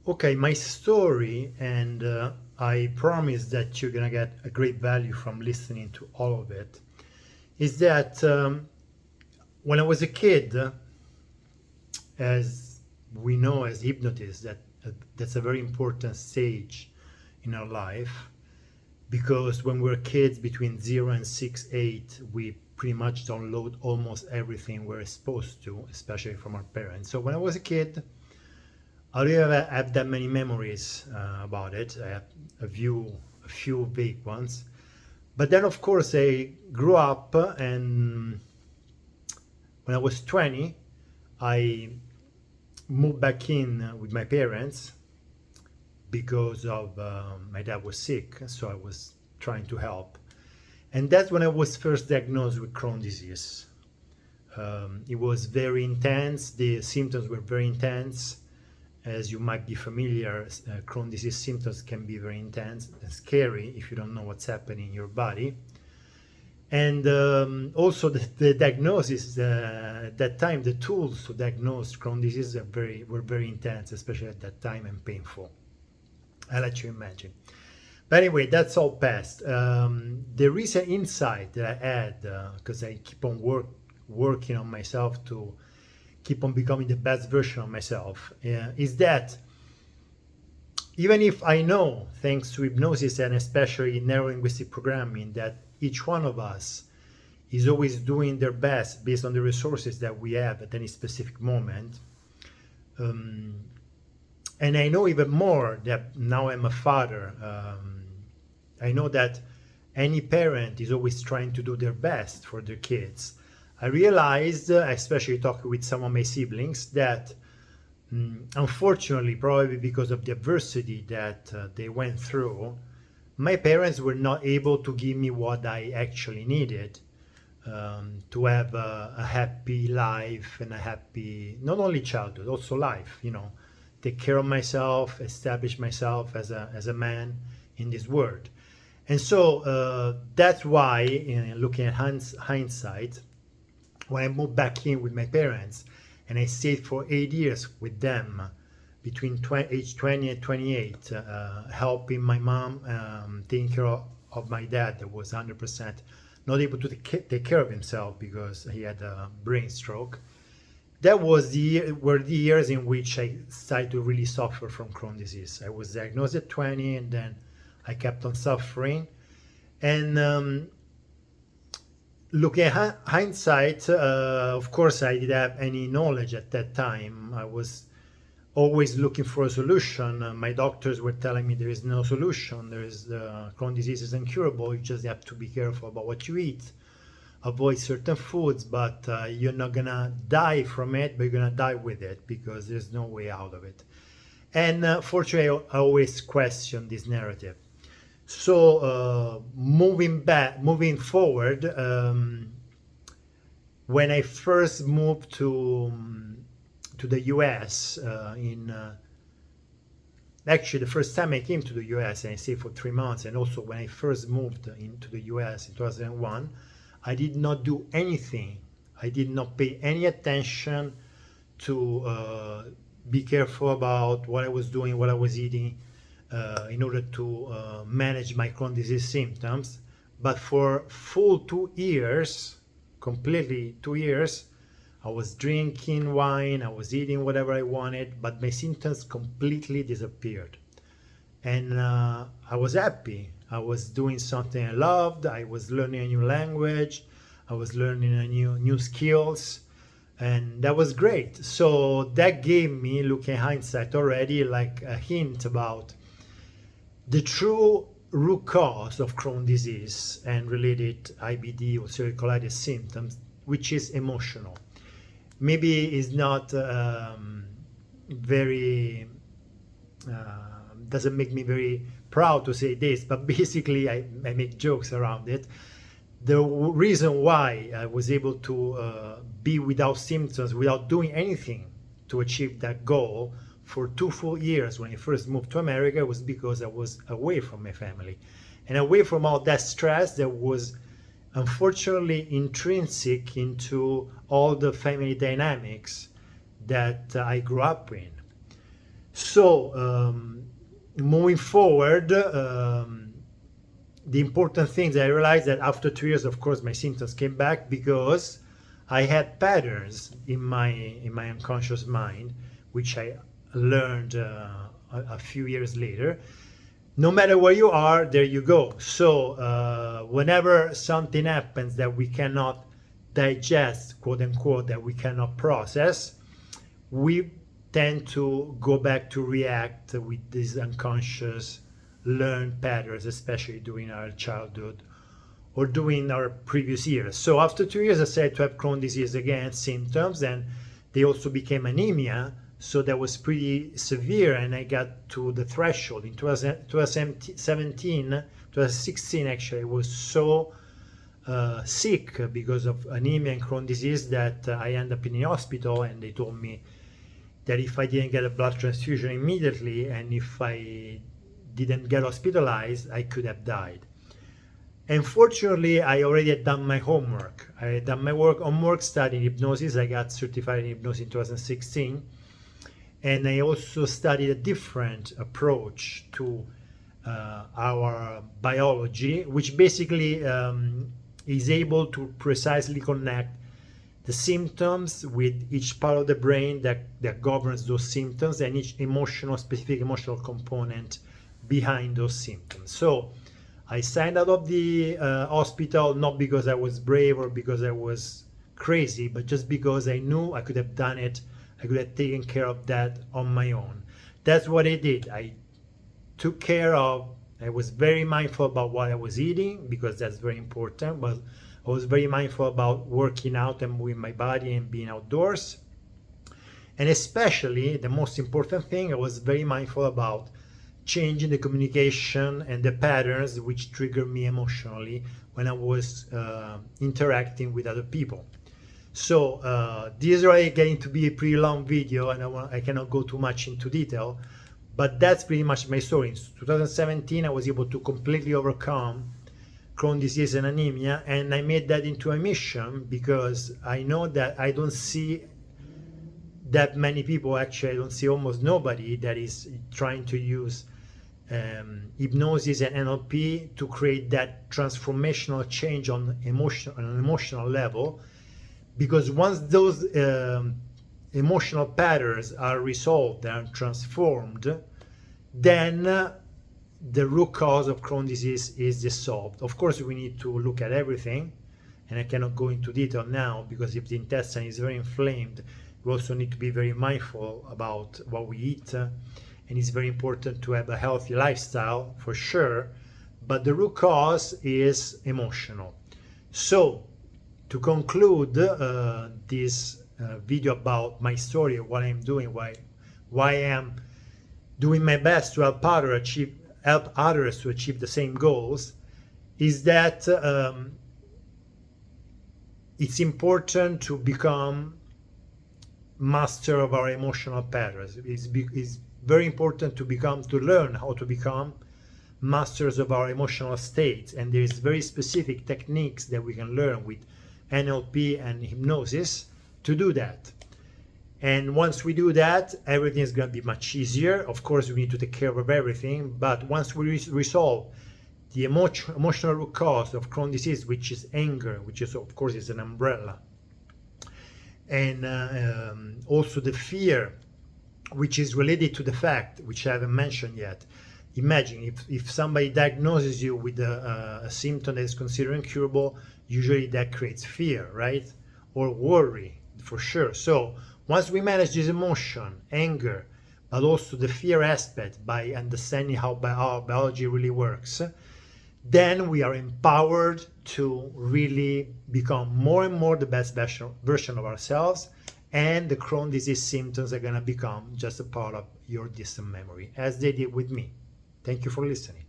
Okay, my story, and I promise that you're gonna get a great value from listening to all of it, is that when I was a kid, as we know as hypnotists, that's a very important stage in our life, because when we're kids between 0 and 6, 8, we pretty much download almost everything we're supposed to, especially from our parents. So when I was a kid, I don't have that many memories about it. I have a few vague ones. But then, of course, I grew up, and when I was 20, I moved back in with my parents because of my dad was sick, so I was trying to help. And that's when I was first diagnosed with Crohn's disease. It was very intense. The symptoms were very intense. As you might be familiar, Crohn's disease symptoms can be very intense and scary if you don't know what's happening in your body. And also the diagnosis, at that time, the tools to diagnose Crohn's disease were very intense, especially at that time, and painful. I'll let you imagine. But anyway, that's all past. The recent insight that I had, because I keep on working on myself to keep on becoming the best version of myself, is that even if I know, thanks to hypnosis and especially neurolinguistic programming, that each one of us is always doing their best based on the resources that we have at any specific moment, and I know even more that now I'm a father. I know that any parent is always trying to do their best for their kids. I realized, especially talking with some of my siblings, that unfortunately, probably because of the adversity that they went through, my parents were not able to give me what I actually needed to have a happy life and a happy, not only childhood, also life, take care of myself, establish myself as a man in this world. And so that's why, looking at hindsight, when I moved back in with my parents and I stayed for 8 years with them between age 20 and 28, helping my mom, taking care of my dad that was 100% not able to take care of himself because he had a brain stroke. That were the years in which I started to really suffer from Crohn's disease. I was diagnosed at 20, and then I kept on suffering. And looking at hindsight, of course, I didn't have any knowledge at that time. I was always looking for a solution. My doctors were telling me there is no solution. Crohn's disease is incurable. You just have to be careful about what you eat. Avoid certain foods, but you're not gonna die from it, but you're gonna die with it because there's no way out of it. And fortunately, I always question this narrative. So moving forward, when I first moved to the US, actually the first time I came to the US and I stayed for 3 months, and also when I first moved into the US in 2001, I did not do anything. I did not pay any attention to be careful about what I was doing, what I was eating, in order to manage my Crohn's disease symptoms. But for full 2 years, completely 2 years, I was drinking wine, I was eating whatever I wanted, but my symptoms completely disappeared. And I was happy. I was doing something I loved. I was learning a new language. I was learning a new skills, and that was great. So that gave me, looking at hindsight already, like a hint about the true root cause of Crohn's disease and related IBD or ulcerative colitis symptoms, which is emotional. Maybe it's not very doesn't make me very proud to say this, but basically I make jokes around it. The reason why I was able to be without symptoms, without doing anything to achieve that goal for 2 full years when I first moved to America, was because I was away from my family and away from all that stress that was unfortunately intrinsic into all the family dynamics that I grew up in. So moving forward, the important things I realized that after 2 years, of course, my symptoms came back because I had patterns in my unconscious mind, which I learned a few years later. No matter where you are, there you go. So whenever something happens that we cannot digest, quote unquote, that we cannot process, we tend to go back to react with these unconscious learned patterns, especially during our childhood or during our previous years. So after 2 years, I started to have Crohn's disease again, symptoms, and they also became anemia. So that was pretty severe, and I got to the threshold in 2016. Actually, I was so sick because of anemia and Crohn's disease that I ended up in the hospital, and they told me that if I didn't get a blood transfusion immediately and if I didn't get hospitalized, I could have died. Unfortunately, I already had done my homework. I had done my homework studying hypnosis. I got certified in hypnosis in 2016. And I also studied a different approach to our biology, which basically is able to precisely connect the symptoms with each part of the brain that governs those symptoms and each specific emotional component behind those symptoms. So I signed out of the hospital not because I was brave or because I was crazy, but just because I knew I could have done it. I could have taken care of that on my own. That's what I did. I took care of, I was very mindful about what I was eating because that's very important, but I was very mindful about working out and moving my body and being outdoors. And especially, the most important thing, I was very mindful about changing the communication and the patterns which trigger me emotionally when I was interacting with other people. So this is already getting to be a pretty long video, and I cannot go too much into detail, but that's pretty much my story. In 2017, I was able to completely overcome Crohn's disease and anemia, and I made that into a mission because I know that I don't see that many people, actually I don't see almost nobody that is trying to use hypnosis and NLP to create that transformational change on an emotional level, because once those emotional patterns are resolved and transformed, then the root cause of Crohn's disease is dissolved. Of course, we need to look at everything, and I cannot go into detail now because if the intestine is very inflamed, we also need to be very mindful about what we eat, and it's very important to have a healthy lifestyle for sure, but the root cause is emotional. So to conclude this video about my story, what I'm doing, why I am doing my best to help others to achieve the same goals, is that it's important to become master of our emotional patterns. It's very important to learn how to become masters of our emotional states, and there is very specific techniques that we can learn with NLP and hypnosis to do that. And once we do that, everything is going to be much easier. Of course, we need to take care of everything, but once we resolve the emotional root cause of Crohn's disease, which is anger, which is of course is an umbrella, and also the fear, which is related to the fact, which I haven't mentioned yet. Imagine if somebody diagnoses you with a symptom that is considered incurable, usually that creates fear, right? Or worry, for sure. So once we manage this emotion, anger, but also the fear aspect by understanding how our biology really works, then we are empowered to really become more and more the best version of ourselves, and the Crohn's disease symptoms are going to become just a part of your distant memory, as they did with me. Thank you for listening.